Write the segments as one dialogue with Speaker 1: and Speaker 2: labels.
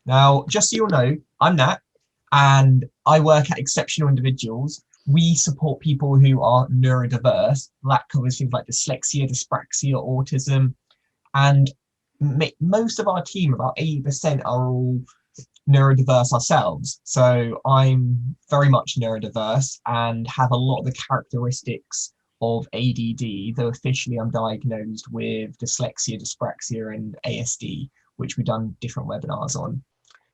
Speaker 1: Now, just so you'll know, I'm Nat, and I work at Exceptional Individuals. We support people who are neurodiverse. That covers things like dyslexia, dyspraxia, autism, and most of our team, about 80%, are all neurodiverse ourselves. So I'm very much neurodiverse and have a lot of the characteristics of ADD, though officially I'm diagnosed with dyslexia, dyspraxia, and ASD, which we've done different webinars on.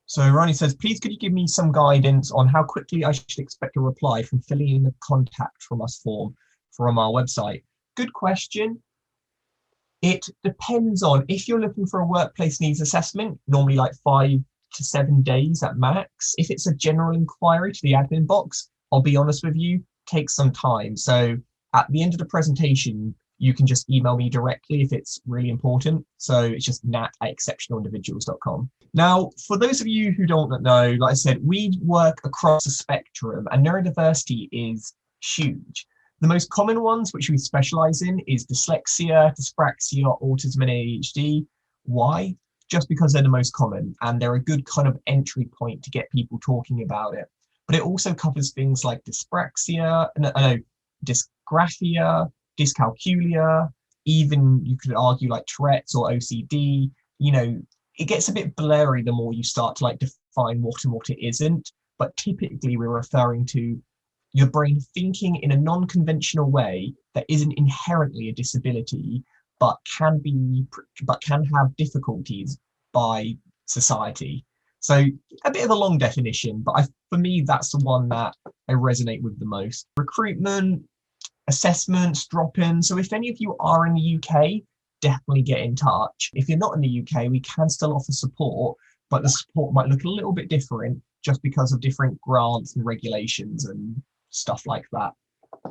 Speaker 1: So Ronnie says, please could you give me some guidance on how quickly I should expect a reply from filling in the contact from us form from our website? Good question. It depends on if you're looking for a workplace needs assessment, normally like 5 to 7 days at max. If it's a general inquiry to the admin box, I'll be honest with you, takes some time. So at the end of the presentation, you can just email me directly if it's really important. So it's just nat@exceptionalindividuals.com. Now, for those of you who don't know, like I said, we work across a spectrum and neurodiversity is huge. The most common ones which we specialize in is dyslexia, dyspraxia, autism, and ADHD. Why? Just because they're the most common and they're a good kind of entry point to get people talking about it. But it also covers things like dyspraxia, dysgraphia, dyscalculia, even you could argue like Tourette's or OCD. You know, it gets a bit blurry the more you start to like define what and what it isn't. But typically we're referring to your brain thinking in a non-conventional way that isn't inherently a disability, but can have difficulties by society. So a bit of a long definition, but for me, that's the one that I resonate with the most. Recruitment, assessments, drop-ins. So if any of you are in the UK, definitely get in touch. If you're not in the UK, we can still offer support, but the support might look a little bit different just because of different grants and regulations and stuff like that.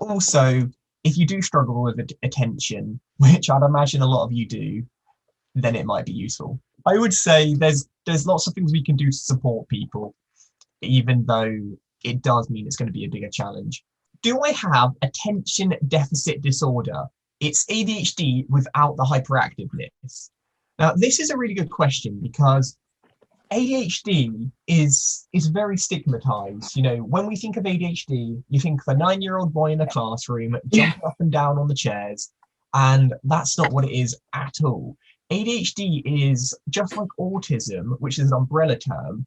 Speaker 1: Also, if you do struggle with attention, which I'd imagine a lot of you do, then it might be useful. I would say there's lots of things we can do to support people, even though it does mean it's going to be a bigger challenge. Do I have attention deficit disorder? It's ADHD without the hyperactiveness. Now, this is a really good question because ADHD is very stigmatized. You know, when we think of ADHD, you think of a 9-year-old boy in a classroom jumping up and down on the chairs, and that's not what it is at all. ADHD is just like autism, which is an umbrella term.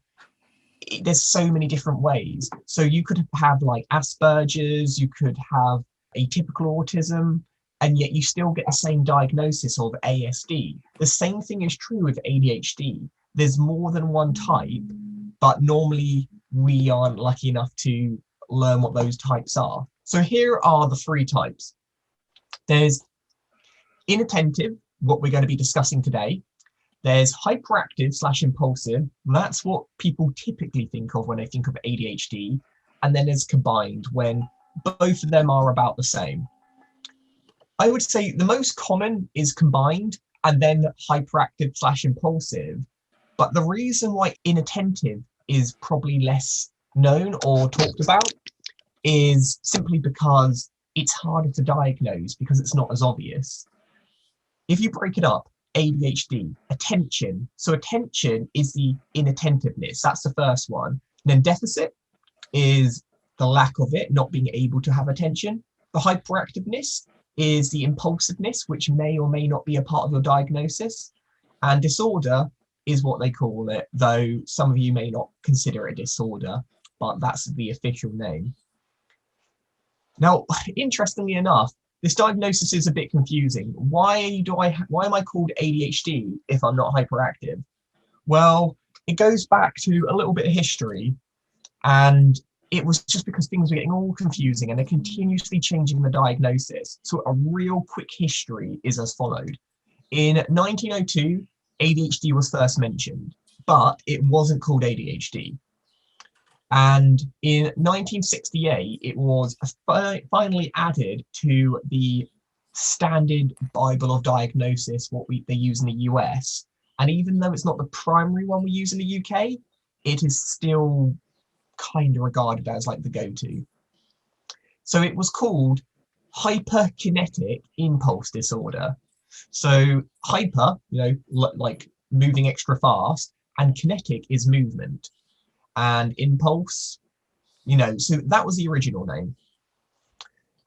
Speaker 1: There's so many different ways. So you could have like Asperger's, you could have atypical autism, and yet you still get the same diagnosis of ASD. The same thing is true with ADHD. There's more than one type, but normally we aren't lucky enough to learn what those types are. So here are the 3 types. There's inattentive, what we're going to be discussing today. There's hyperactive/impulsive. That's what people typically think of when they think of ADHD. And then there's combined, when both of them are about the same. I would say the most common is combined and then hyperactive/impulsive. But the reason why inattentive is probably less known or talked about is simply because it's harder to diagnose because it's not as obvious. If you break it up, ADHD, attention. So attention is the inattentiveness. That's the first one. And then deficit is the lack of it, not being able to have attention. The hyperactiveness is the impulsiveness, which may or may not be a part of your diagnosis. And disorder is what they call it, though some of you may not consider it a disorder, but that's the official name. Now, interestingly enough, this diagnosis is a bit confusing. Why am I called ADHD if I'm not hyperactive? Well, it goes back to a little bit of history, and it was just because things were getting all confusing and they're continuously changing the diagnosis. So a real quick history is as followed. In 1902, ADHD was first mentioned, but it wasn't called ADHD. And in 1968, it was finally added to the standard Bible of diagnosis, what they use in the US. And even though it's not the primary one we use in the UK, it is still kind of regarded as like the go-to. So it was called hyperkinetic impulse disorder. So hyper, like moving extra fast, and kinetic is movement, and impulse, so that was the original name.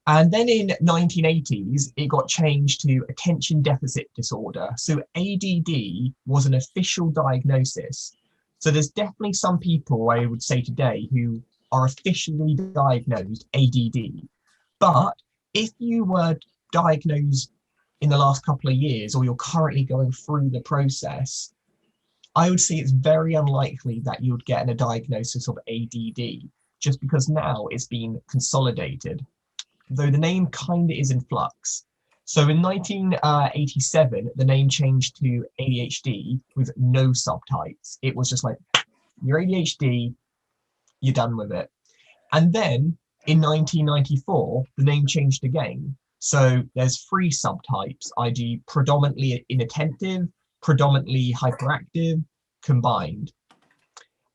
Speaker 1: And then in 1980s, it got changed to attention deficit disorder. So ADD was an official diagnosis. So there's definitely some people, I would say today, who are officially diagnosed ADD. But if you were diagnosed in the last couple of years, or you're currently going through the process, I would say it's very unlikely that you would get a diagnosis of ADD, just because now it's been consolidated, though the name kind of is in flux. So in 1987, the name changed to ADHD with no subtypes. It was just like, you're ADHD, you're done with it. And then in 1994, the name changed again. So there's 3 subtypes, i.e. predominantly inattentive, predominantly hyperactive, combined.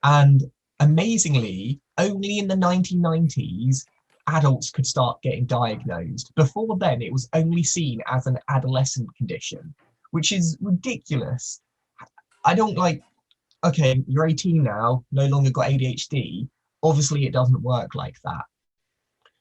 Speaker 1: And amazingly, only in the 1990s, adults could start getting diagnosed. Before then, it was only seen as an adolescent condition, which is ridiculous. I don't okay, you're 18 now, no longer got ADHD. Obviously, it doesn't work like that.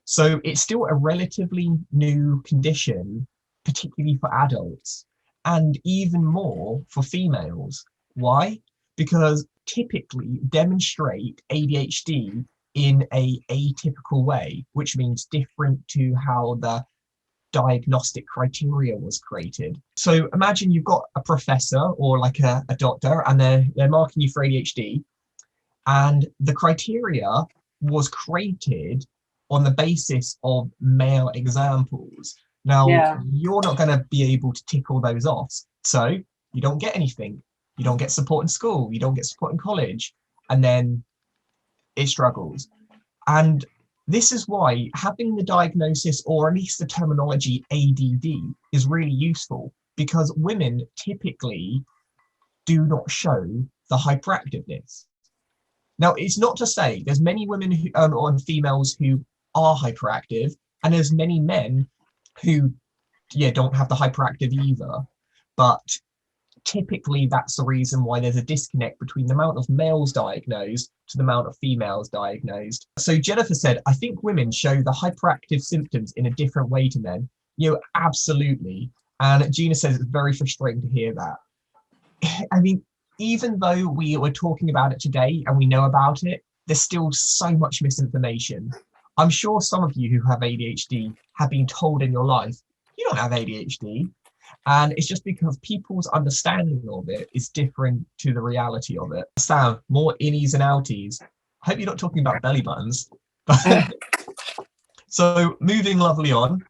Speaker 1: So it's still a relatively new condition, particularly for adults, and even more for females. Why? Because typically demonstrate ADHD in a atypical way, which means different to how the diagnostic criteria was created. So imagine you've got a professor or like a doctor, and they're marking you for ADHD, and the criteria was created on the basis of male examples. Now, you're not going to be able to tick all those off, so you don't get anything. You don't get support in school, you don't get support in college, and then it struggles. And this is why having the diagnosis, or at least the terminology ADD, is really useful, because women typically do not show the hyperactiveness. Now, it's not to say there's many women who, or females who are hyperactive, and there's many men who don't have the hyperactive either. But typically that's the reason why there's a disconnect between the amount of males diagnosed to the amount of females diagnosed. So Jennifer said, I think women show the hyperactive symptoms in a different way to men. Absolutely. And Gina says it's very frustrating to hear that. I mean, even though we were talking about it today and we know about it, there's still so much misinformation. I'm sure some of you who have ADHD have been told in your life, you don't have ADHD. And it's just because people's understanding of it is different to the reality of it. Sam, more innies and outies. I hope you're not talking about belly buttons. So moving lovely on.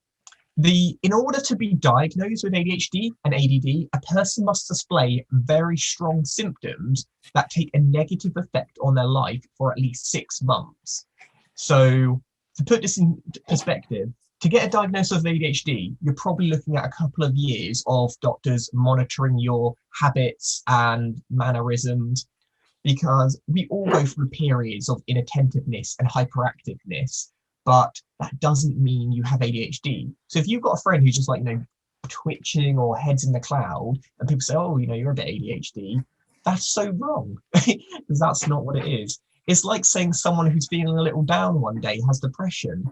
Speaker 1: In order to be diagnosed with ADHD and ADD, a person must display very strong symptoms that take a negative effect on their life for at least 6 months. So to put this in perspective, to get a diagnosis of ADHD, you're probably looking at a couple of years of doctors monitoring your habits and mannerisms, because we all go through periods of inattentiveness and hyperactiveness, but that doesn't mean you have ADHD. So if you've got a friend who's just twitching or heads in the cloud, and people say, oh, you're a bit ADHD, that's so wrong, because that's not what it is. It's like saying someone who's feeling a little down one day has depression.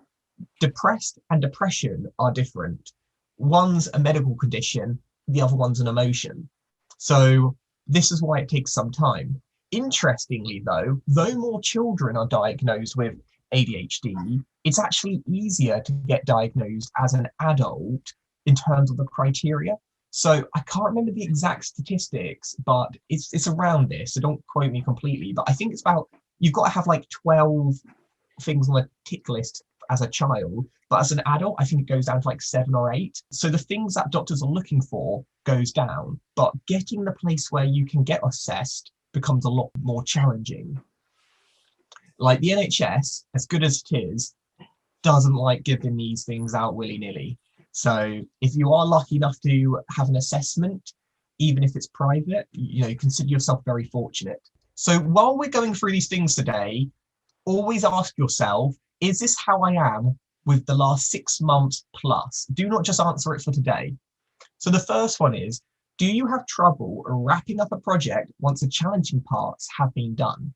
Speaker 1: Depressed and depression are different. One's a medical condition, the other one's an emotion. So this is why it takes some time. Interestingly, though more children are diagnosed with ADHD, it's actually easier to get diagnosed as an adult in terms of the criteria. So I can't remember the exact statistics, but it's around this, so don't quote me completely, but I think it's about, you've got to have 12 things on a tick list as a child, but as an adult, I think it goes down to 7 or 8. So the things that doctors are looking for goes down, but getting the place where you can get assessed becomes a lot more challenging. Like the NHS, as good as it is, doesn't like giving these things out willy-nilly. So if you are lucky enough to have an assessment, even if it's private, consider yourself very fortunate. So while we're going through these things today, always ask yourself, is this how I am with the last 6 months plus? Do not just answer it for today. So the first one is, Do you have trouble wrapping up a project once the challenging parts have been done?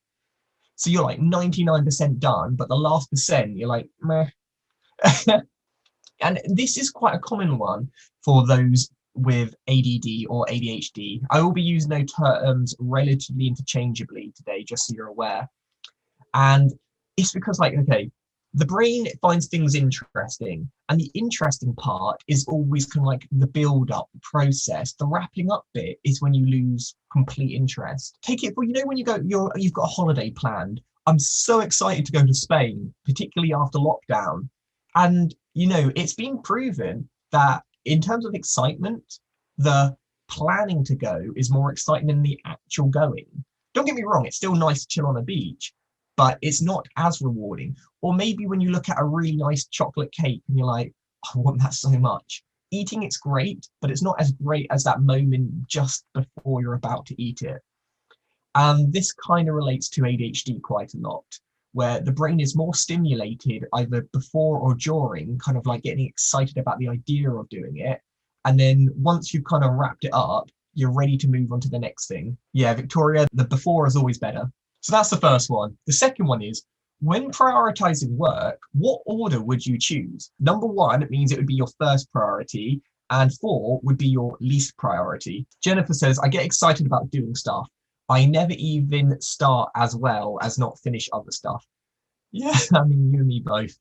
Speaker 1: So you're like 99% done, but the last percent, you're like, meh. And this is quite a common one for those with ADD or ADHD. I will be using those terms relatively interchangeably today, just so you're aware. And it's because, like, okay, the brain finds things interesting, and the interesting part is always kind of like the build up, the process. The wrapping up bit is when you lose complete interest. Take it for, you know, when you've got a holiday planned. I'm so excited to go to Spain, particularly after lockdown. And it's been proven that in terms of excitement, the planning to go is more exciting than the actual going. Don't get me wrong, it's still nice to chill on a beach, but it's not as rewarding. Or maybe when you look at a really nice chocolate cake and you're like, I want that so much. Eating it's great, but it's not as great as that moment just before you're about to eat it. And this kind of relates to ADHD quite a lot, where the brain is more stimulated either before or during, kind of like getting excited about the idea of doing it. And then once you've kind of wrapped it up, you're ready to move on to the next thing. Yeah, Victoria, the before is always better. So that's the first one. The second one is, when prioritizing work, what order would you choose? Number one means it would be your first priority, and 4 would be your least priority. Jennifer says, I get excited about doing stuff. I never even start as well as not finish other stuff. Yeah, I mean, you and me both.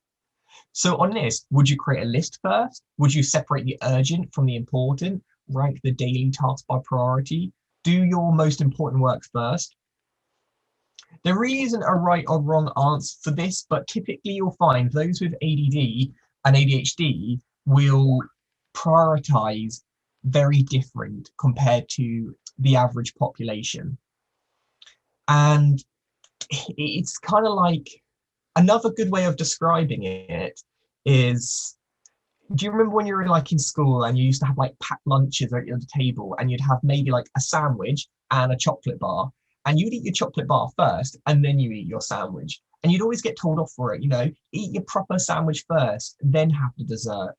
Speaker 1: So on this, would you create a list first? Would you separate the urgent from the important? Rank the daily tasks by priority? Do your most important work first? There really isn't a right or wrong answer for this, but typically you'll find those with ADD and ADHD will prioritize very different compared to the average population. And it's kind of like, another good way of describing it is, do you remember when you were like in school and you used to have like packed lunches at the table, and you'd have maybe like a sandwich and a chocolate bar, and you'd eat your chocolate bar first and then you eat your sandwich, and you'd always get told off for it, eat your proper sandwich first, then have the dessert.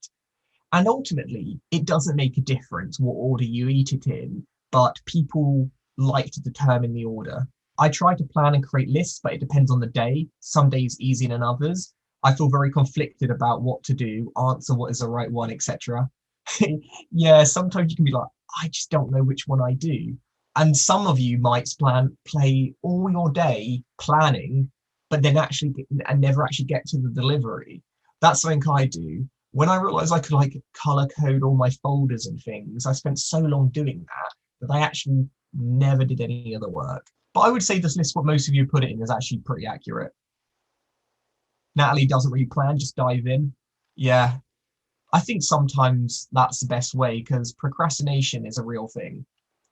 Speaker 1: And ultimately, it doesn't make a difference what order you eat it in, but people like to determine the order. I try to plan and create lists, but it depends on the day. Some days easier than others. I feel very conflicted about what to do, answer what is the right one, etc. Yeah, sometimes you can be like, I just don't know which one I do. And some of you might play all your day planning, but then and never actually get to the delivery. That's something I do. When I realized I could like color code all my folders and things, I spent so long doing that I actually never did any other work. But I would say this list, what most of you put it in, is actually pretty accurate. Natalie doesn't really plan, just dive in. Yeah, I think sometimes that's the best way, because procrastination is a real thing.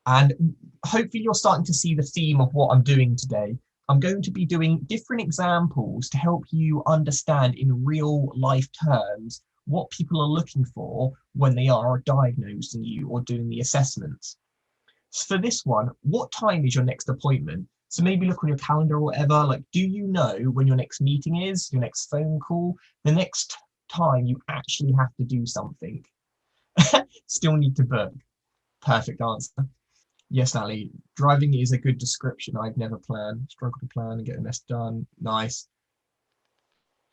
Speaker 1: And hopefully you're starting to see the theme of what I'm doing today. I'm going to be doing different examples to help you understand in real life terms what people are looking for when they are diagnosing you or doing the assessments. So for this one, what time is your next appointment? So maybe look on your calendar or whatever, like, do you know when your next meeting is, your next phone call, the next time you actually have to do something? Still need to book. Perfect answer. Yes, Ali, driving is a good description. I've never planned, struggle to plan and get a mess done. Nice.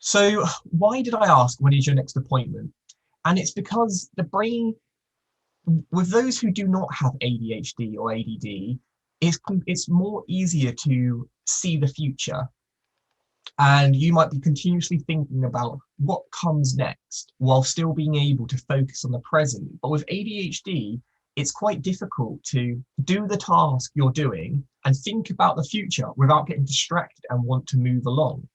Speaker 1: So why did I ask, when is your next appointment? And it's because the brain, with those who do not have ADHD or ADD, it's more easier to see the future. And you might be continuously thinking about what comes next while still being able to focus on the present. But with ADHD, it's quite difficult to do the task you're doing and think about the future without getting distracted and want to move along.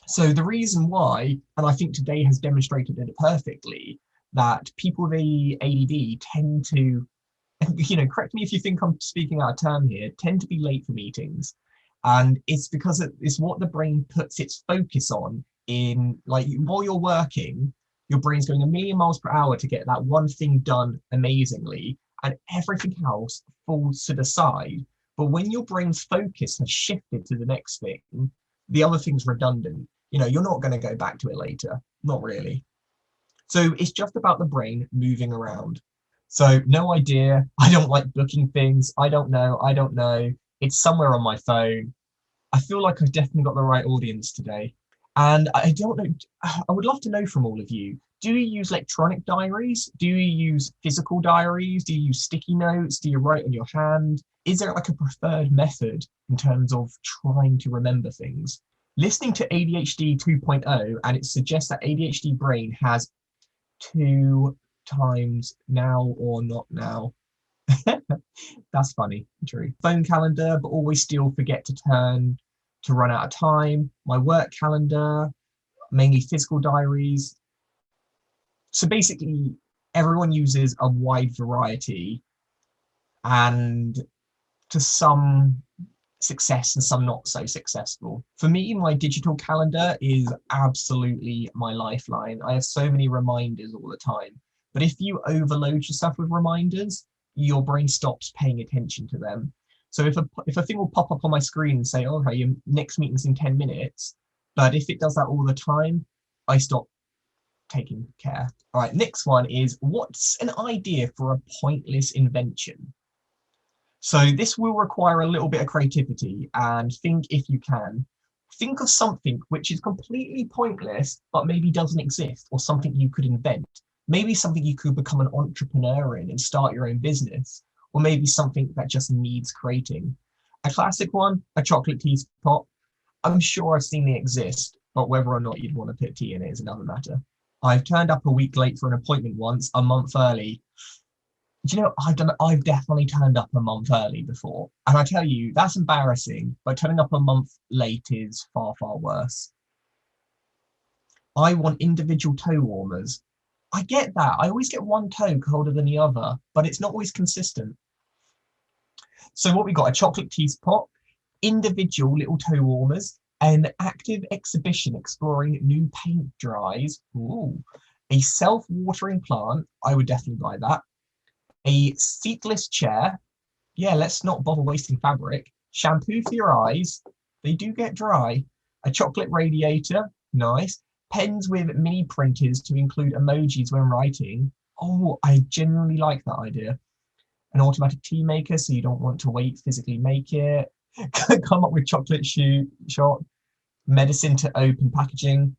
Speaker 1: So the reason why, and I think today has demonstrated it perfectly, that people with ADD tend to, correct me if you think I'm speaking out of term here, tend to be late for meetings. And it's because it's what the brain puts its focus on. In, like, while you're working, your brain's going a million miles per hour to get that one thing done amazingly, and everything else falls to the side. But when your brain's focus has shifted to the next thing, the other thing's redundant. You're not going to go back to it later. Not really. So it's just about the brain moving around. So no idea. I don't like booking things. I don't know. I don't know. It's somewhere on my phone. I feel like I've definitely got the right audience today. And I don't know, I would love to know from all of you. Do you use electronic diaries? Do you use physical diaries? Do you use sticky notes? Do you write on your hand? Is there like a preferred method in terms of trying to remember things? Listening to ADHD 2.0, and it suggests that ADHD brain has two times now or not now. That's funny, true. Phone calendar, but always still forget to run out of time. My work calendar, mainly physical diaries. So basically, everyone uses a wide variety, and to some success and some not so successful. For me, my digital calendar is absolutely my lifeline. I have so many reminders all the time. But if you overload yourself with reminders, your brain stops paying attention to them. So if a thing will pop up on my screen and say, "Oh, okay, your next meeting's in 10 minutes," but if it does that all the time, I stop taking care. All right, next one is, what's an idea for a pointless invention? So this will require a little bit of creativity, and think if you can. Think of something which is completely pointless, but maybe doesn't exist, or something you could invent. Maybe something you could become an entrepreneur in and start your own business, or maybe something that just needs creating. A classic one, a chocolate teapot. I'm sure I've seen it exist, but whether or not you'd want to put tea in it is another matter. I've turned up a week late for an appointment once, a month early. Do you know, I've definitely turned up a month early before. And I tell you, that's embarrassing, but turning up a month late is far, far worse. I want individual toe warmers. I get that. I always get one toe colder than the other, but it's not always consistent. So what we got, a chocolate teapot, individual little toe warmers, an active exhibition exploring new paint dries. Ooh. A self-watering plant. I would definitely buy that. A seatless chair. Yeah, let's not bother wasting fabric. Shampoo for your eyes. They do get dry. A chocolate radiator. Nice. Pens with mini printers to include emojis when writing. Oh, I genuinely like that idea. An automatic tea maker, so you don't want to wait, physically make it. Come up with chocolate shot. Medicine to open packaging.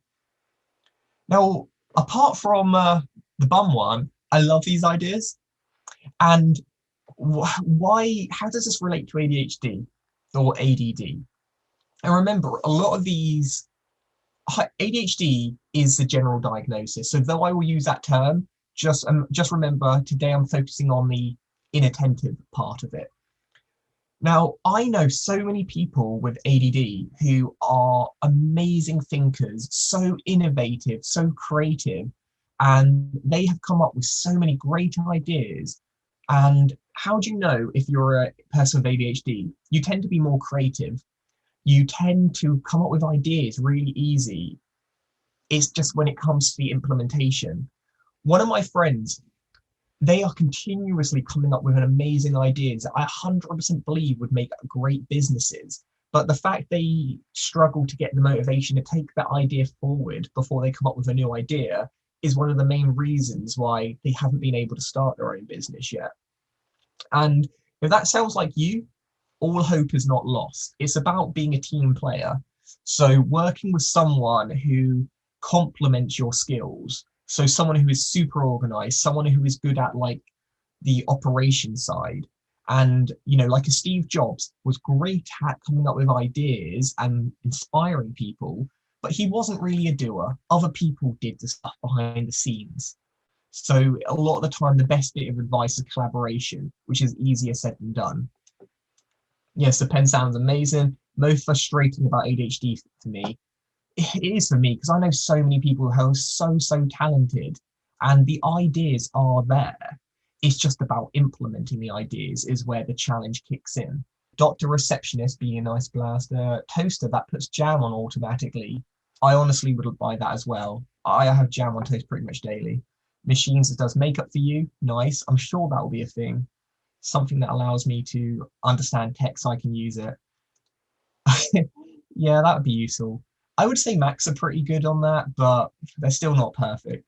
Speaker 1: Now, apart from the bum one, I love these ideas. And why? How does this relate to ADHD or ADD? And remember, a lot of these ADHD is the general diagnosis. So though I will use that term, just remember today I'm focusing on the inattentive part of it. Now, I know so many people with ADD who are amazing thinkers, so innovative, so creative, and they have come up with so many great ideas. And how do you know if you're a person with ADHD? You tend to be more creative. You tend to come up with ideas really easy. It's just when it comes to the implementation. One of my friends, they are continuously coming up with an amazing ideas that I 100% believe would make great businesses. But the fact they struggle to get the motivation to take that idea forward before they come up with a new idea is one of the main reasons why they haven't been able to start their own business yet. And if that sounds like you, all hope is not lost. It's about being a team player. So working with someone who complements your skills. So someone who is super organized, someone who is good at like the operation side. And, you know, like a Steve Jobs was great at coming up with ideas and inspiring people, but he wasn't really a doer. Other people did the stuff behind the scenes. So a lot of the time, the best bit of advice is collaboration, which is easier said than done. Yes, the pen sounds amazing. Most frustrating about ADHD for me, it is for me because I know so many people who are so talented and the ideas are there. It's just about implementing the ideas is where the challenge kicks in. Doctor receptionist being a nice blaster, toaster that puts jam on automatically. I honestly would buy that as well. I have jam on toast pretty much daily. Machines that does makeup for you, nice. I'm sure that will be a thing. Something that allows me to understand text so I can use it. Yeah, that would be useful. I would say Macs are pretty good on that, but they're still not perfect.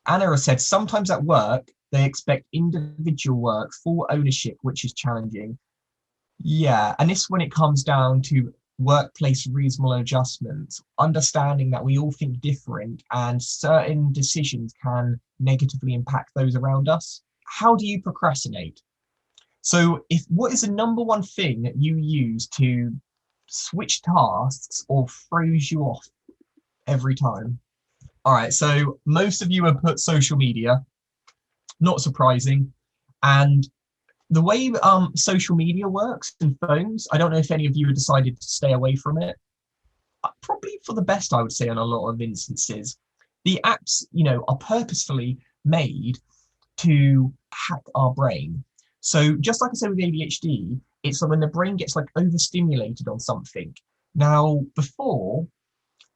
Speaker 1: Anna has said sometimes at work, They expect individual work, full ownership, which is challenging. Yeah, and this when it comes down to workplace reasonable adjustments, understanding that we all think different and certain decisions can negatively impact those around us. How do you procrastinate? So if what is the number one thing that you use to switch tasks or throws you off every time? All right, so most of you have put social media, not surprising. And the way social media works in phones, I don't know if any of you have decided to stay away from it. Probably for the best, I would say, on a lot of instances. The apps, are purposefully made to hack our brain. So just like I said with ADHD, it's like when the brain gets like overstimulated on something. Now, before,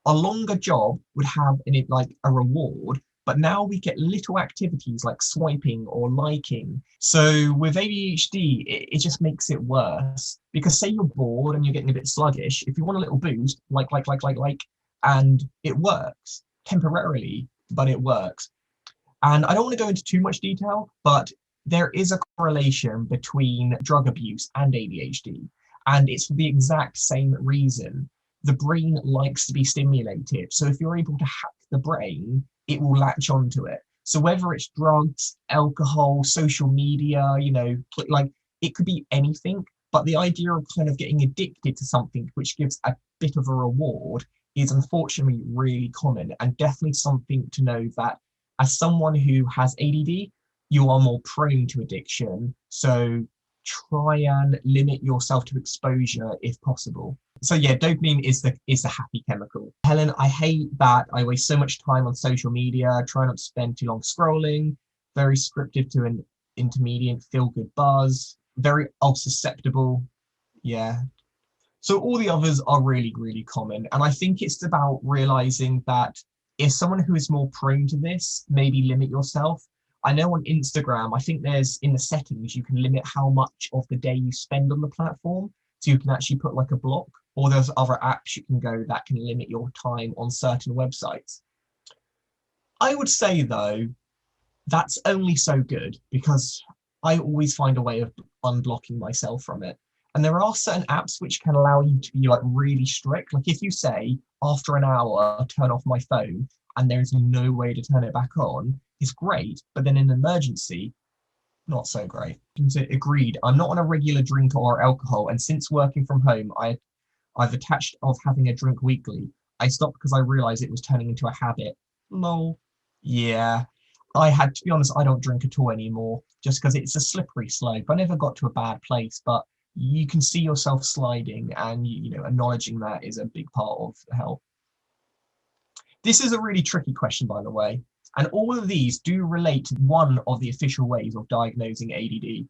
Speaker 1: a longer job would have in it like a reward, but now we get little activities like swiping or liking. So with ADHD, it just makes it worse because say you're bored and you're getting a bit sluggish, if you want a little boost, like, and it works temporarily, but it works. And I don't want to go into too much detail, but there is a correlation between drug abuse and ADHD, and it's for the exact same reason. The brain likes to be stimulated. So if you're able to hack the brain, it will latch onto it. So whether it's drugs, alcohol, social media, like it could be anything, but the idea of kind of getting addicted to something which gives a bit of a reward is unfortunately really common, and definitely something to know that as someone who has ADD, you are more prone to addiction. So try and limit yourself to exposure if possible. So yeah, dopamine is the happy chemical. Helen, I hate that I waste so much time on social media, try not to spend too long scrolling, very scripted to an intermediate feel-good buzz, very susceptible. Yeah. So all the others are really, really common. And I think it's about realizing that if someone who is more prone to this, maybe limit yourself. I know on Instagram, I think there's in the settings, you can limit how much of the day you spend on the platform. So you can actually put like a block, or there's other apps you can go that can limit your time on certain websites. I would say though, that's only so good because I always find a way of unblocking myself from it. And there are certain apps which can allow you to be like really strict. Like if you say after an hour, turn off my phone, and there's no way to turn it back on, it's great. But then in an emergency, not so great. Agreed. I'm not on a regular drink or alcohol, and since working from home, I've attached of having a drink weekly. I stopped because I realized it was turning into a habit. Lol. Yeah. To be honest, I don't drink at all anymore, just because it's a slippery slope. I never got to a bad place, but you can see yourself sliding, and acknowledging that is a big part of help. This is a really tricky question, by the way, and all of these do relate to one of the official ways of diagnosing ADD.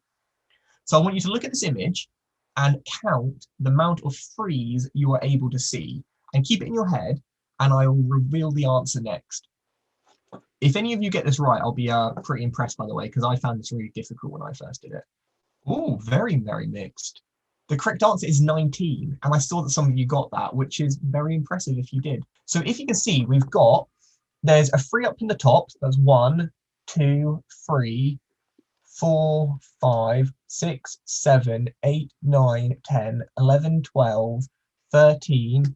Speaker 1: So I want you to look at this image and count the amount of threes you are able to see, and keep it in your head, and I will reveal the answer next. If any of you get this right, I'll be pretty impressed, by the way, because I found this really difficult when I first did it. Oh, very, very mixed. The correct answer is 19, and I saw that some of you got that, which is very impressive if you did. So if you can see, there's a 3 up in the top. There's 1, 2, 3, 4, 5, 6, 7, 8, 9, 10, 11, 12, 13,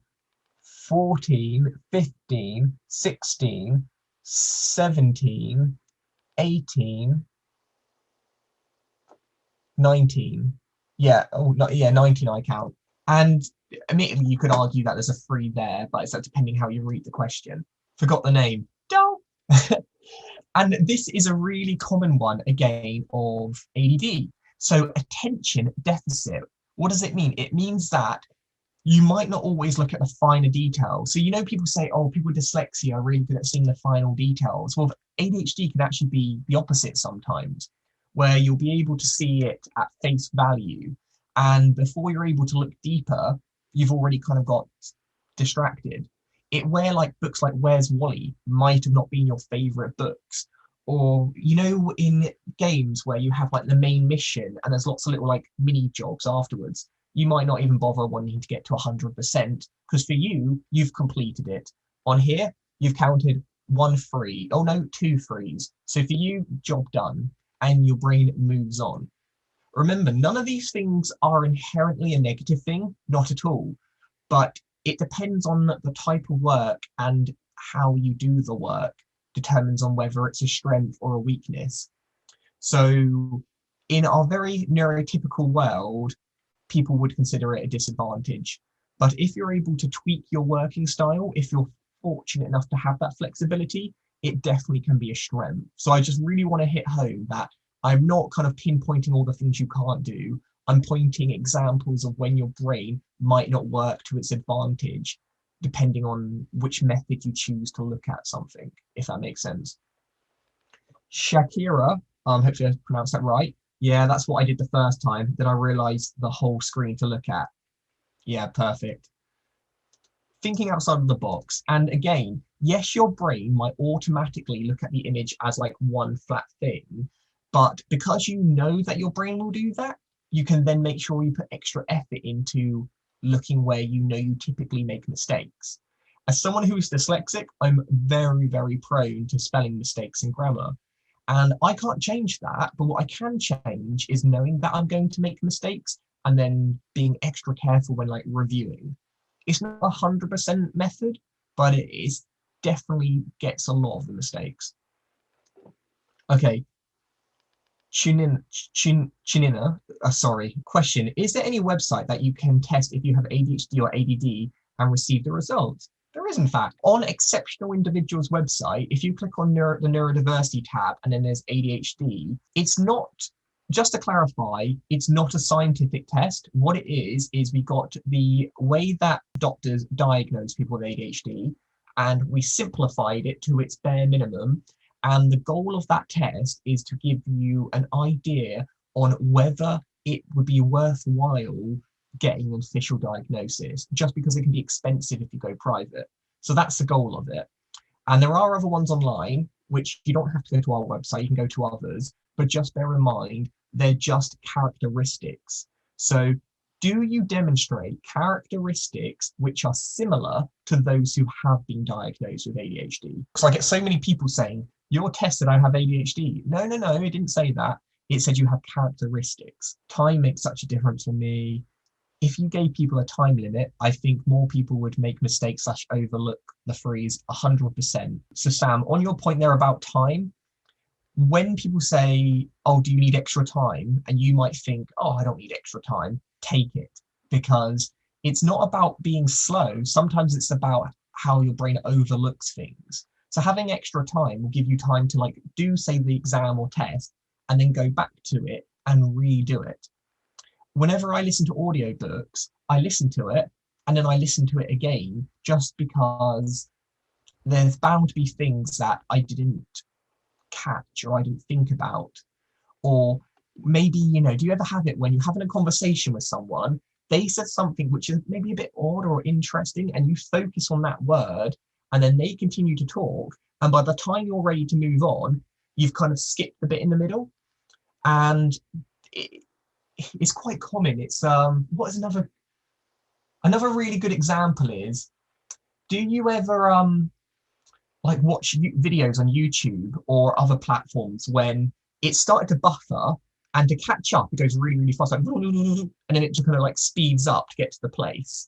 Speaker 1: 14, 15, 16, 17, 18, 19. Yeah, 19 I count. And immediately you could argue that there's a 3 there, but it's depending how you read the question. Forgot the name. Don't. And this is a really common one, again, of ADD. So attention deficit. What does it mean? It means that you might not always look at the finer details. So, people say, oh, people with dyslexia are really good at seeing the final details. Well, ADHD can actually be the opposite sometimes, where you'll be able to see it at face value. And before you're able to look deeper, you've already kind of got distracted. Where like books like Where's Wally might have not been your favorite books, or in games where you have like the main mission and there's lots of little like mini jobs afterwards, you might not even bother wanting to get to 100% because for you've completed it. On here, you've counted 1 free. Oh no, 2 frees. So for you, job done. and your brain moves on. Remember, none of these things are inherently a negative thing, not at all, but it depends on the type of work, and how you do the work determines on whether it's a strength or a weakness. So in our very neurotypical world, people would consider it a disadvantage. But if you're able to tweak your working style, if you're fortunate enough to have that flexibility, it definitely can be a strength. So I just really want to hit home that I'm not kind of pinpointing all the things you can't do. I'm pointing examples of when your brain might not work to its advantage, depending on which method you choose to look at something, if that makes sense. Shakira, hopefully I pronounced that right. Yeah, that's what I did the first time. Then I realized the whole screen to look at. Yeah, perfect. Thinking outside of the box. And again, yes, your brain might automatically look at the image as like one flat thing, but because you know that your brain will do that, you can then make sure you put extra effort into looking where you know you typically make mistakes. As someone who is dyslexic, I'm very, very prone to spelling mistakes and grammar. And I can't change that, but what I can change is knowing that I'm going to make mistakes and then being extra careful when like reviewing. It's not 100% method, but it is definitely gets a lot of the mistakes. Okay, Chinina, sorry. Question: is there any website that you can test if you have ADHD or ADD and receive the results? There is, in fact. On Exceptional Individuals website, if you click on the neurodiversity tab and then there's ADHD, it's not, just to clarify, it's not a scientific test. What it is we got the way that doctors diagnose people with ADHD, and we simplified it to its bare minimum. And the goal of that test is to give you an idea on whether it would be worthwhile getting an official diagnosis, just because it can be expensive if you go private. So that's the goal of it. And there are other ones online, which you don't have to go to our website, you can go to others, but just bear in mind, they're just characteristics. So do you demonstrate characteristics which are similar to those who have been diagnosed with ADHD? Because I get so many people saying, your test said I have ADHD. No, it didn't say that. It said you have characteristics. Time makes such a difference for me. If you gave people a time limit, I think more people would make mistakes / overlook the freeze 100%. So Sam, on your point there about time, when people say, oh, do you need extra time? And you might think, oh, I don't need extra time, take it. Because it's not about being slow. Sometimes it's about how your brain overlooks things. So having extra time will give you time to like do, say, the exam or test, and then go back to it and redo it. Whenever I listen to audiobooks, I listen to it and then I listen to it again, just because there's bound to be things that I didn't catch or I didn't think about. Or maybe, do you ever have it when you're having a conversation with someone, they said something which is maybe a bit odd or interesting, and you focus on that word, and then they continue to talk, and by the time you're ready to move on, you've kind of skipped the bit in the middle. And it's quite common. It's what is another really good example is, do you ever like watch videos on YouTube or other platforms when it started to buffer, and to catch up it goes really, really fast, like, and then it just kind of like speeds up to get to the place.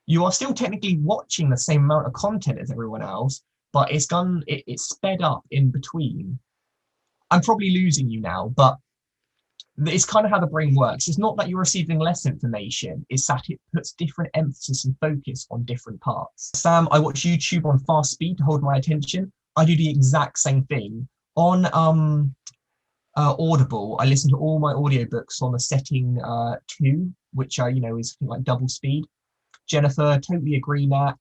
Speaker 1: You are still technically watching the same amount of content as everyone else, but it's sped up in between. I'm probably losing you now, but it's kind of how the brain works. It's not that you're receiving less information, it's that it puts different emphasis and focus on different parts. Sam, I watch YouTube on fast speed to hold my attention. I do the exact same thing. On Audible, I listen to all my audiobooks on the setting 2, which is like double speed. Jennifer, totally agree, Nat.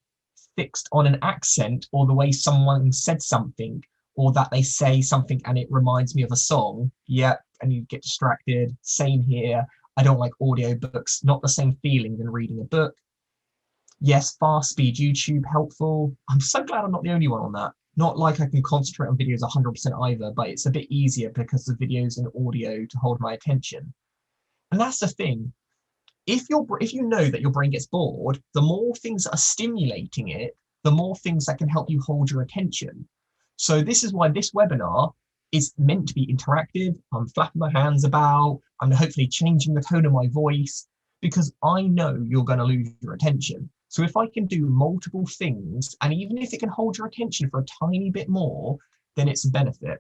Speaker 1: Fixed on an accent or the way someone said something, or that they say something and it reminds me of a song. Yep, and you get distracted. Same here. I don't like audiobooks, not the same feeling than reading a book. Yes, fast speed YouTube, helpful. I'm so glad I'm not the only one on that. Not like I can concentrate on videos 100% either, but it's a bit easier because the videos and audio to hold my attention. And that's the thing. If you know that your brain gets bored, the more things that are stimulating it, the more things that can help you hold your attention. So this is why this webinar, is meant to be interactive. I'm flapping my hands about. I'm hopefully changing the tone of my voice because I know you're going to lose your attention. So if I can do multiple things, and even if it can hold your attention for a tiny bit more, then it's a benefit.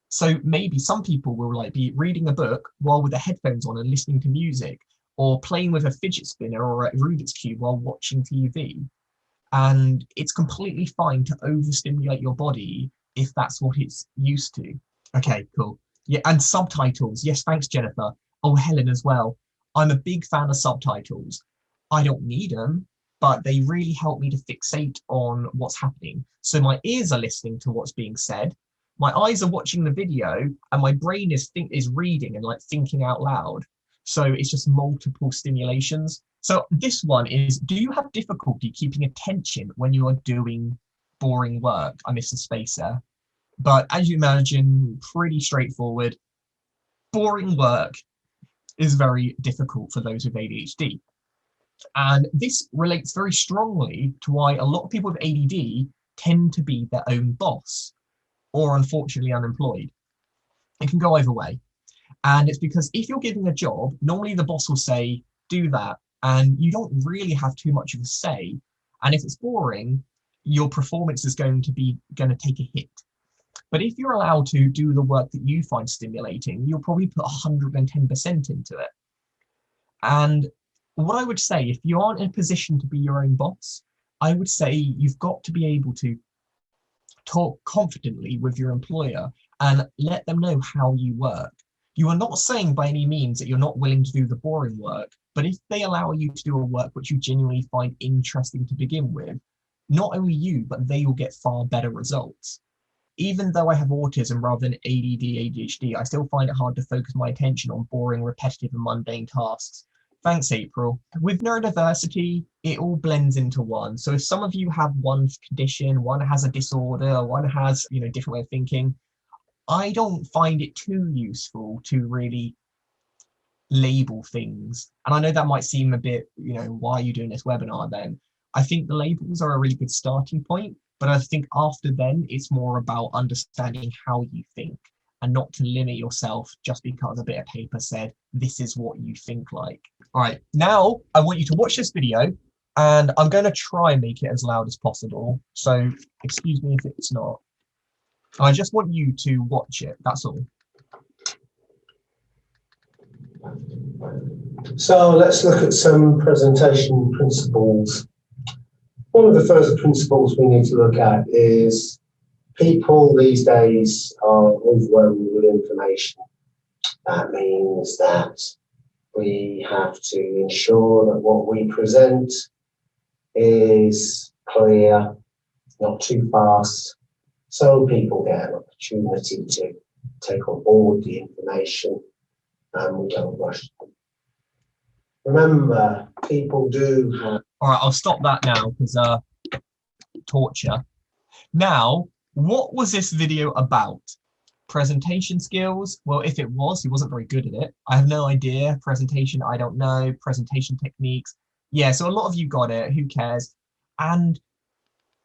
Speaker 1: So maybe some people will like be reading a book while with the headphones on and listening to music, or playing with a fidget spinner or a Rubik's Cube while watching TV. And it's completely fine to overstimulate your body if that's what it's used to. Okay, cool. Yeah, and subtitles. Yes, thanks, Jennifer. Oh, Helen as well. I'm a big fan of subtitles. I don't need them, but they really help me to fixate on what's happening. So my ears are listening to what's being said, my eyes are watching the video, and my brain is reading and like thinking out loud. So it's just multiple stimulations. So this one is, do you have difficulty keeping attention when you are doing boring work? I missed a space there. But as you imagine, pretty straightforward. Boring work is very difficult for those with ADHD. And this relates very strongly to why a lot of people with ADD tend to be their own boss, or unfortunately unemployed. It can go either way. And it's because if you're giving a job, normally the boss will say, do that, and you don't really have too much of a say. And if it's boring, your performance is going to take a hit. But if you're allowed to do the work that you find stimulating, you'll probably put 110% into it. And what I would say, if you aren't in a position to be your own boss, I would say you've got to be able to talk confidently with your employer and let them know how you work. You are not saying by any means that you're not willing to do the boring work, but if they allow you to do a work which you genuinely find interesting to begin with, not only you, but they will get far better results. Even though I have autism rather than ADD, ADHD, I still find it hard to focus my attention on boring, repetitive, and mundane tasks. Thanks, April. With neurodiversity, it all blends into one. So if some of you have one condition, one has a disorder, one has, different way of thinking, I don't find it too useful to really label things. And I know that might seem a bit, why are you doing this webinar then? I think the labels are a really good starting point, but I think after then, it's more about understanding how you think and not to limit yourself just because a bit of paper said, this is what you think like. All right, now I want you to watch this video and I'm going to try and make it as loud as possible. So excuse me if it's not. I just want you to watch it, that's all.
Speaker 2: So let's look at some presentation principles. One of the first principles we need to look at is people these days are overwhelmed with information. That means that we have to ensure that what we present is clear, not too fast, so people get an opportunity to take on board the information and we don't rush them. Remember, people do have...
Speaker 1: All right, I'll stop that now because torture. Now, what was this video about? Presentation skills? Well, if it was, he wasn't very good at it. I have no idea. Presentation, I don't know. Presentation techniques. Yeah, so a lot of you got it. Who cares? And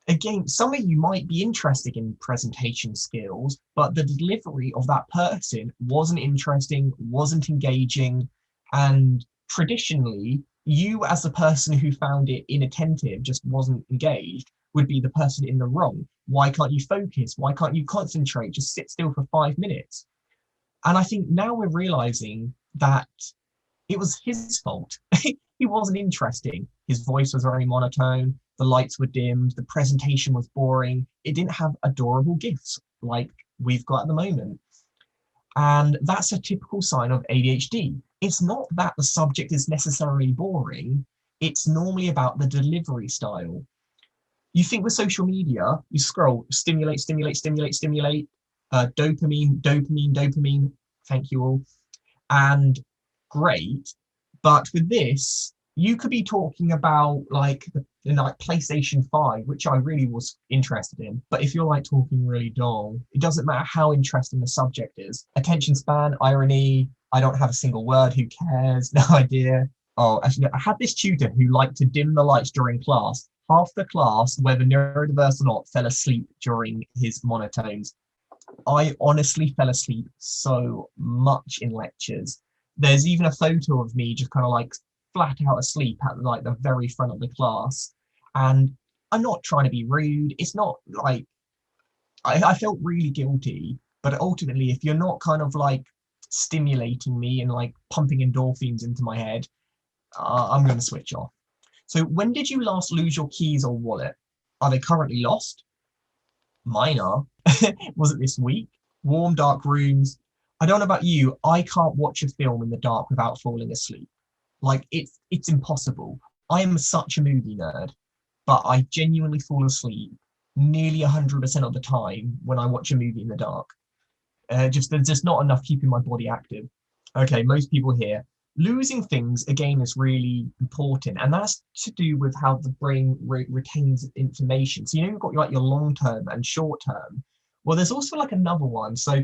Speaker 1: again, some of you might be interested in presentation skills, but the delivery of that person wasn't interesting, wasn't engaging, and traditionally, you as the person who found it inattentive, just wasn't engaged, would be the person in the wrong. Why can't you focus? Why can't you concentrate? Just sit still for 5 minutes. And I think now we're realizing that it was his fault. He wasn't interesting. His voice was very monotone. The lights were dimmed. The presentation was boring. It didn't have adorable gifts like we've got at the moment. And that's a typical sign of ADHD. It's not that the subject is necessarily boring. It's normally about the delivery style. You think with social media, you scroll, stimulate, stimulate, stimulate, stimulate, dopamine, dopamine, dopamine. Thank you all. And great. But with this, you could be talking about like PlayStation 5, which I really was interested in. But if you're like talking really dull, it doesn't matter how interesting the subject is. Attention span, irony, I don't have a single word, who cares? No idea. Oh, actually, I had this tutor who liked to dim the lights during class. Half the class, whether neurodiverse or not, fell asleep during his monotones. I honestly fell asleep so much in lectures. There's even a photo of me just kind of like flat out asleep at like the very front of the class. And I'm not trying to be rude. It's not like I felt really guilty, but ultimately, if you're not kind of like stimulating me and like pumping endorphins into my head, I'm going to switch off. So when did you last lose your keys or wallet? Are they currently lost? Mine are. Was it this week? Warm, dark rooms. I don't know about you. I can't watch a film in the dark without falling asleep. Like it's impossible. I am such a movie nerd, but I genuinely fall asleep nearly 100% of the time when I watch a movie in the dark. There's just not enough keeping my body active. Okay, most people here. Losing things again is really important, and that's to do with how the brain retains information. So you've got like your long term and short term. Well, there's also like another one. So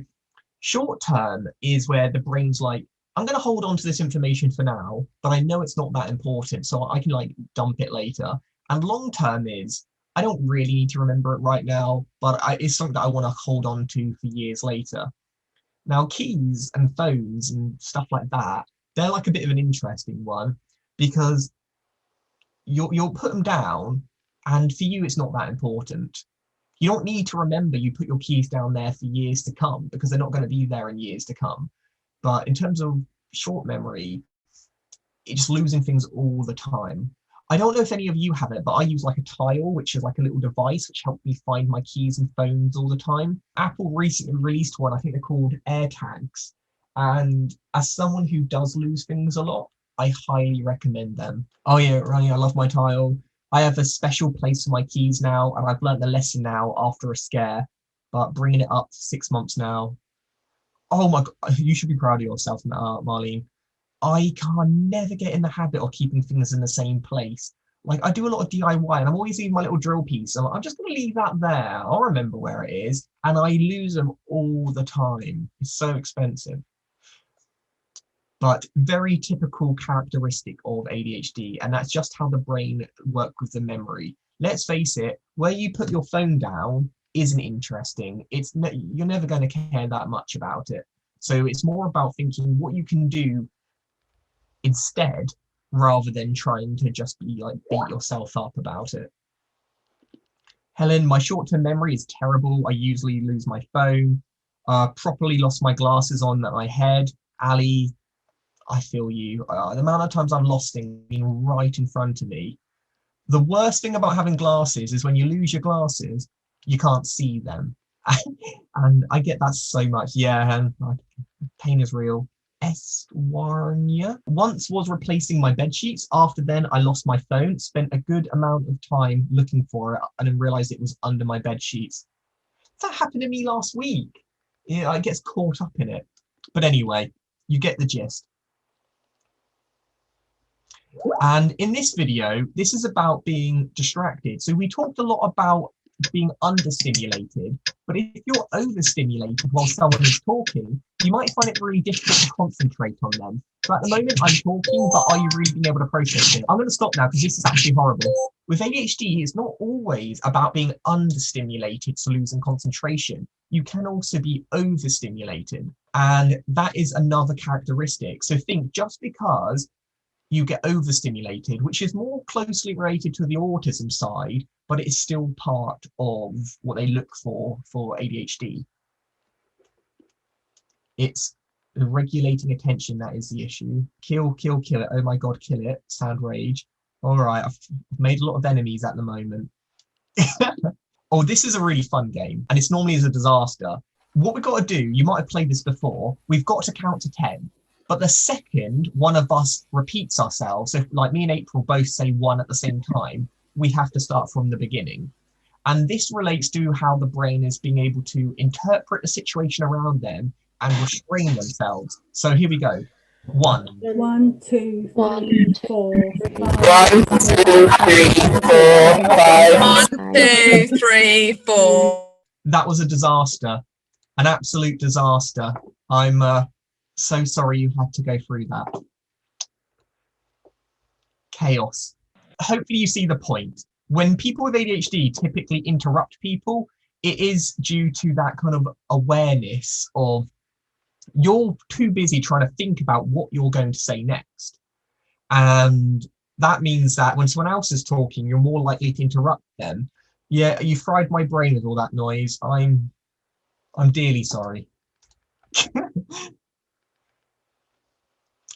Speaker 1: short term is where the brain's like, I'm going to hold on to this information for now, but I know it's not that important, so I can like dump it later. And long term is, I don't really need to remember it right now, but it's something that I want to hold on to for years later. Now, keys and phones and stuff like that, they're like a bit of an interesting one because you'll put them down, and for you, it's not that important. You don't need to remember you put your keys down there for years to come because they're not going to be there in years to come. But in terms of short memory, it's just losing things all the time. I don't know if any of you have it, but I use like a tile, which is like a little device which helps me find my keys and phones all the time. Apple recently released one, I think they're called AirTags. And as someone who does lose things a lot, I highly recommend them. Oh yeah, Ronnie, I love my tile. I have a special place for my keys now, and I've learned the lesson now after a scare, but bringing it up to 6 months now. Oh my God, you should be proud of yourself, Marlene. I can never get in the habit of keeping things in the same place. Like I do a lot of DIY and I'm always leaving my little drill piece. I'm just going to leave that there. I'll remember where it is. And I lose them all the time. It's so expensive. But very typical characteristic of ADHD. And that's just how the brain works with the memory. Let's face it, where you put your phone down isn't interesting. You're never going to care that much about it. So it's more about thinking what you can do instead rather than trying to just be like beat yourself up about it. Helen, my short-term memory is terrible. I usually lose my phone. Properly lost my glasses on that I had. Ali, I feel you. The amount of times I've lost things being right in front of me. The worst thing about having glasses is when you lose your glasses, you can't see them. And I get that so much. Yeah, and pain is real. Eswarnia. Once was replacing my bed sheets. After then, I lost my phone, spent a good amount of time looking for it, and then realized it was under my bed sheets. That happened to me last week. Yeah, I get caught up in it. But anyway, you get the gist. And in this video, this is about being distracted. So we talked a lot about being understimulated, but if you're overstimulated while someone is talking, you might find it really difficult to concentrate on them. So at the moment I'm talking, but are you really being able to process it? I'm going to stop now because this is actually horrible. With ADHD, it's not always about being understimulated to losing concentration. You can also be overstimulated, and that is another characteristic. So think, just because you get overstimulated, which is more closely related to the autism side, but it is still part of what they look for ADHD. It's the regulating attention that is the issue. Kill, kill, kill it. Oh my God, kill it. Sound rage. All right, I've made a lot of enemies at the moment. Oh, this is a really fun game, and it's normally a disaster. What we've got to do, you might have played this before, we've got to count to 10. But the second one of us repeats ourselves, so like me and April both say 1 at the same time, we have to start from the beginning. And this relates to how the brain is being able to interpret the situation around them and restrain themselves. So here we go. 1.
Speaker 3: 1, 2, 3, 4,
Speaker 4: 1, 2, 3, 4, 5. 1, 2, 3, 4.
Speaker 1: That was a disaster, an absolute disaster. I'm so sorry you had to go through that. Chaos. Hopefully you see the point. When people with ADHD typically interrupt people, it is due to that kind of awareness of you're too busy trying to think about what you're going to say next. And that means that when someone else is talking, you're more likely to interrupt them. Yeah, you fried my brain with all that noise. I'm dearly sorry.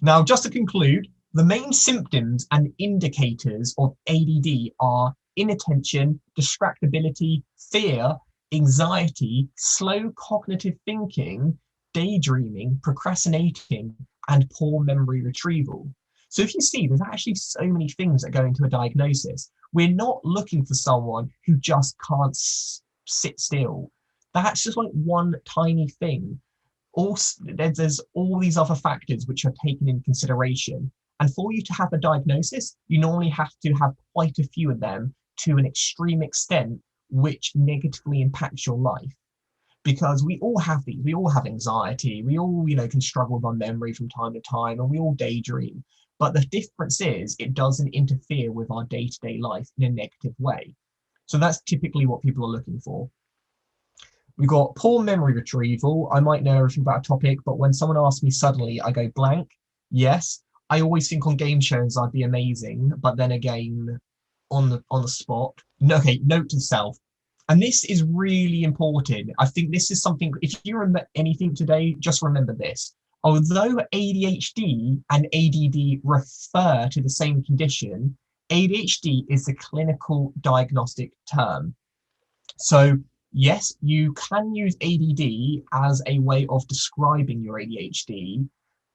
Speaker 1: Now, just to conclude, the main symptoms and indicators of ADD are inattention, distractibility, fear, anxiety, slow cognitive thinking, daydreaming, procrastinating, and poor memory retrieval. So if you see, there's actually so many things that go into a diagnosis. We're not looking for someone who just can't sit still. That's just like one tiny thing. Also, there's all these other factors which are taken into consideration. And for you to have a diagnosis, you normally have to have quite a few of them to an extreme extent, which negatively impacts your life. Because we all have these, we all have anxiety, we all, can struggle with our memory from time to time, and we all daydream. But the difference is it doesn't interfere with our day-to-day life in a negative way. So that's typically what people are looking for. We've got poor memory retrieval. I might know everything about a topic, but when someone asks me suddenly, I go blank. Yes, I always think on game shows I'd be amazing, but then again, on the spot. Okay, note to self. And this is really important. I think this is something, if you remember anything today, just remember this. Although ADHD and ADD refer to the same condition, ADHD is the clinical diagnostic term. So yes, you can use ADD as a way of describing your ADHD,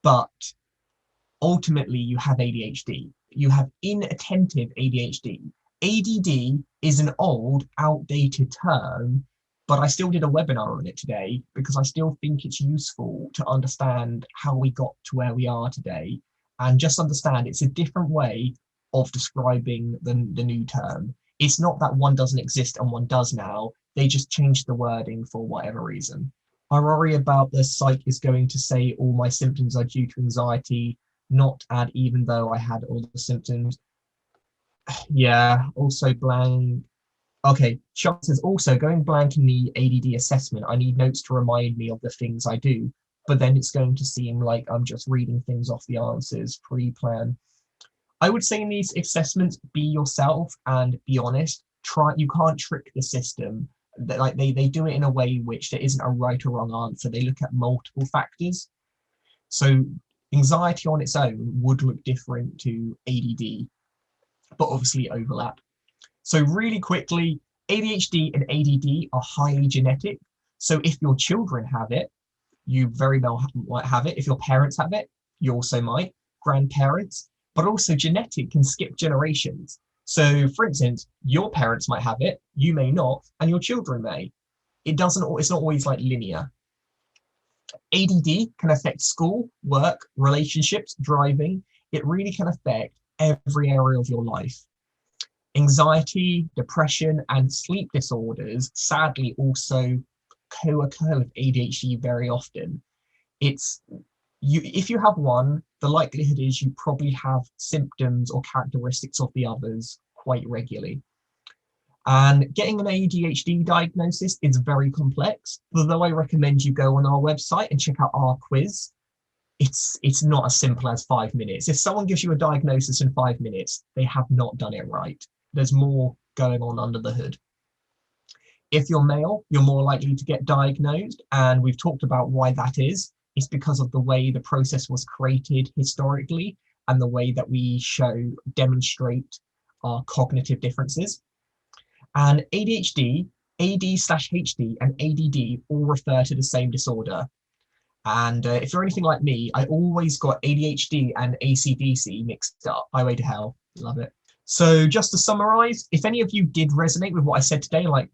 Speaker 1: but ultimately you have ADHD. You have inattentive ADHD. ADD is an old, outdated term, but I still did a webinar on it today because I still think it's useful to understand how we got to where we are today, and just understand it's a different way of describing the new term. It's not that one doesn't exist and one does now. They just changed the wording for whatever reason. I worry about the psych is going to say all my symptoms are due to anxiety, not add even though I had all the symptoms. Yeah, also blank. Okay, Sean says also going blank in the ADD assessment, I need notes to remind me of the things I do, but then it's going to seem like I'm just reading things off the answers pre-plan. I would say in these assessments, be yourself and be honest. You can't trick the system. They do it in a way which there isn't a right or wrong answer. They look at multiple factors. So anxiety on its own would look different to ADD, but obviously overlap. So really quickly, ADHD and ADD are highly genetic. So if your children have it, you very well might have it. If your parents have it, you also might, grandparents, but also genetic can skip generations. So for instance, your parents might have it, you may not, and your children may. It's not always like linear. ADD can affect school, work, relationships, driving. It really can affect every area of your life. Anxiety, depression, and sleep disorders sadly also co-occur with ADHD very often. If you have one, the likelihood is you probably have symptoms or characteristics of the others quite regularly. And getting an ADHD diagnosis is very complex. Although I recommend you go on our website and check out our quiz, it's not as simple as 5 minutes. If someone gives you a diagnosis in 5 minutes, they have not done it right. There's more going on under the hood. If you're male, you're more likely to get diagnosed, and we've talked about why that is. It's because of the way the process was created historically and the way that we demonstrate our cognitive differences. And ADHD, AD/HD, and ADD all refer to the same disorder. And if you're anything like me, I always got ADHD and ACDC mixed up. Highway to Hell, love it. So just to summarize, if any of you did resonate with what I said today, like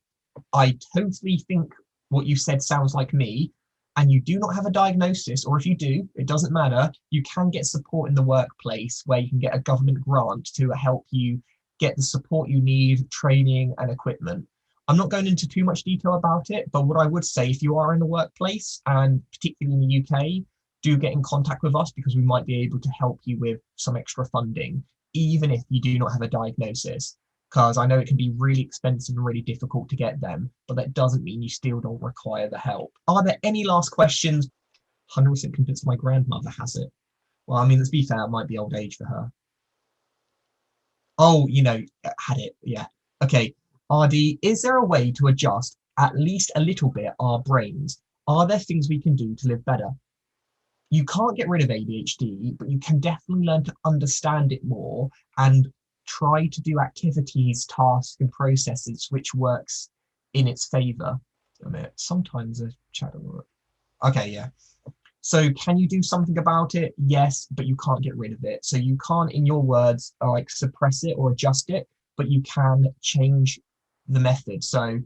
Speaker 1: I totally think what you said sounds like me, and you do not have a diagnosis, or if you do, it doesn't matter, you can get support in the workplace where you can get a government grant to help you get the support you need, training and equipment. I'm not going into too much detail about it, but what I would say, if you are in the workplace, and particularly in the UK, do get in contact with us because we might be able to help you with some extra funding, even if you do not have a diagnosis. because I know it can be really expensive and really difficult to get them, but that doesn't mean you still don't require the help. Are there any last questions? 100% convinced my grandmother has it. Well, I mean, let's be fair, it might be old age for her. Oh, had it, yeah. Okay, RD, is there a way to adjust at least a little bit our brains? Are there things we can do to live better? You can't get rid of ADHD, but you can definitely learn to understand it more and try to do activities, tasks, and processes which works in its favor. Sometimes a chat will work. Okay, yeah. So can you do something about it? Yes, but you can't get rid of it. So you can't, in your words, like suppress it or adjust it, but you can change the method. So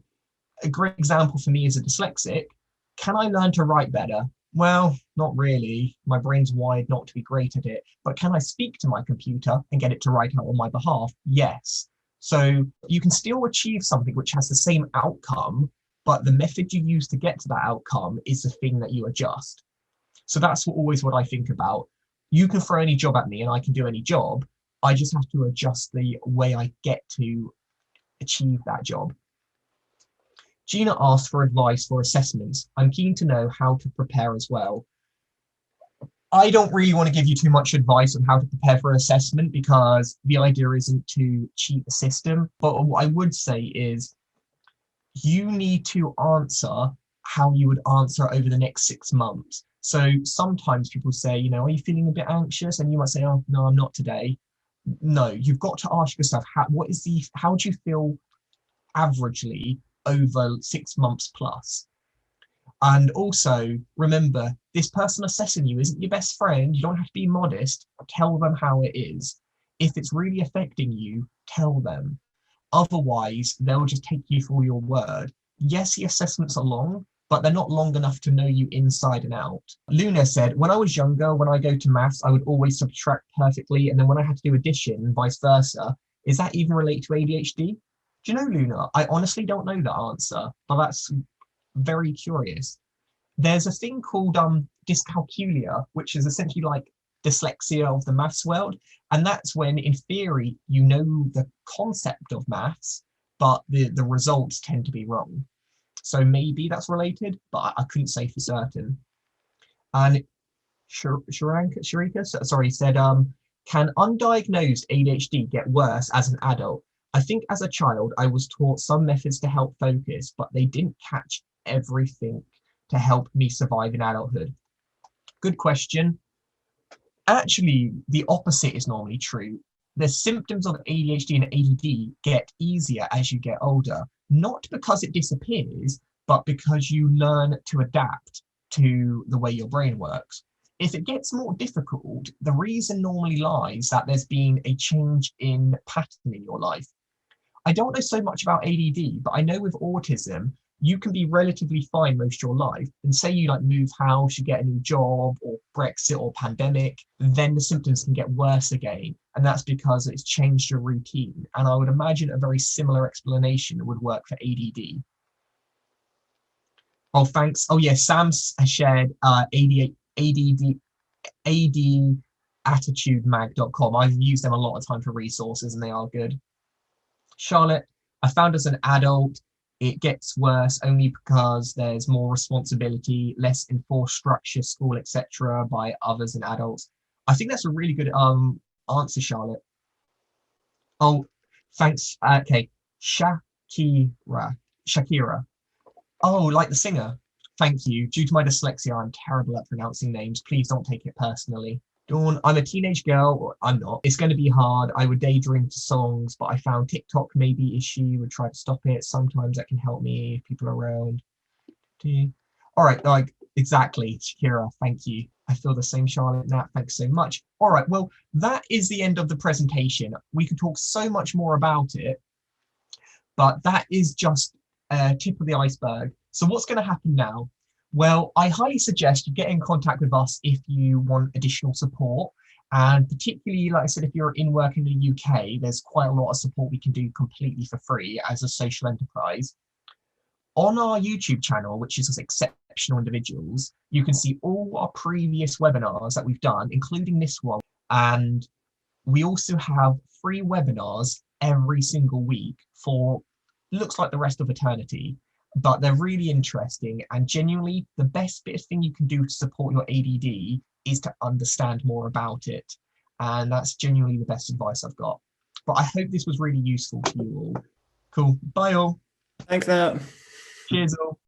Speaker 1: a great example for me as a dyslexic, can I learn to write better? Well, not really. My brain's wired not to be great at it. But can I speak to my computer and get it to write out on my behalf? Yes. So you can still achieve something which has the same outcome, but the method you use to get to that outcome is the thing that you adjust. So that's always what I think about. You can throw any job at me and I can do any job. I just have to adjust the way I get to achieve that job. Gina asked for advice for assessments. I'm keen to know how to prepare as well. I don't really want to give you too much advice on how to prepare for assessment because the idea isn't to cheat the system. But what I would say is you need to answer how you would answer over the next 6 months. So sometimes people say, are you feeling a bit anxious? And you might say, oh, no, I'm not today. No, you've got to ask yourself, how do you feel averagely over 6 months plus? And also remember, this person assessing you isn't your best friend. You don't have to be modest. Tell them how it is. If it's really affecting you, tell them. Otherwise, they'll just take you for your word. Yes, the assessments are long, but they're not long enough to know you inside and out. Luna said, when I was younger, when I go to maths, I would always subtract perfectly. And then when I had to do addition and vice versa, is that even related to ADHD? Do you know, Luna? I honestly don't know the answer, but that's very curious. There's a thing called dyscalculia, which is essentially like dyslexia of the maths world. And that's when, in theory, you know the concept of maths, but the results tend to be wrong. So maybe that's related, but I couldn't say for certain. And Sharika, sorry, said, can undiagnosed ADHD get worse as an adult? I think as a child, I was taught some methods to help focus, but they didn't catch everything to help me survive in adulthood. Good question. Actually, the opposite is normally true. The symptoms of ADHD and ADD get easier as you get older, not because it disappears, but because you learn to adapt to the way your brain works. If it gets more difficult, the reason normally lies that there's been a change in pattern in your life. I don't know so much about ADD, but I know with autism, you can be relatively fine most of your life, and say you move house, you get a new job, or Brexit or pandemic, then the symptoms can get worse again. And that's because it's changed your routine. And I would imagine a very similar explanation would work for ADD. Oh, thanks. Oh, yeah, Sam has shared ADDitude I've used them a lot of time for resources and they are good. Charlotte, I found as an adult, it gets worse only because there's more responsibility, less enforced structure, school, etc. by others and adults. I think that's a really good answer, Charlotte. Oh, thanks. Okay, Shakira. Oh, like the singer. Thank you. Due to my dyslexia, I'm terrible at pronouncing names. Please don't take it personally. Dawn, I'm a teenage girl, or I'm not. It's going to be hard. I would daydream to songs, but I found TikTok may be issue. Would try to stop it. Sometimes that can help me if people are around. All right, exactly, Shakira, thank you. I feel the same, Charlotte. Nat, thanks so much. All right, well, that is the end of the presentation. We could talk so much more about it, but that is just a tip of the iceberg. So what's going to happen now? Well, I highly suggest you get in contact with us if you want additional support. And particularly, like I said, if you're in work in the UK, there's quite a lot of support we can do completely for free as a social enterprise. On our YouTube channel, which is Exceptional Individuals, you can see all our previous webinars that we've done, including this one. And we also have free webinars every single week for looks like the rest of eternity, but they're really interesting, and genuinely the best bit of thing you can do to support your ADD is to understand more about it. And that's genuinely the best advice I've got. But I hope this was really useful to you all. Cool. Bye all.
Speaker 5: Thanks, Nat.
Speaker 1: Cheers all.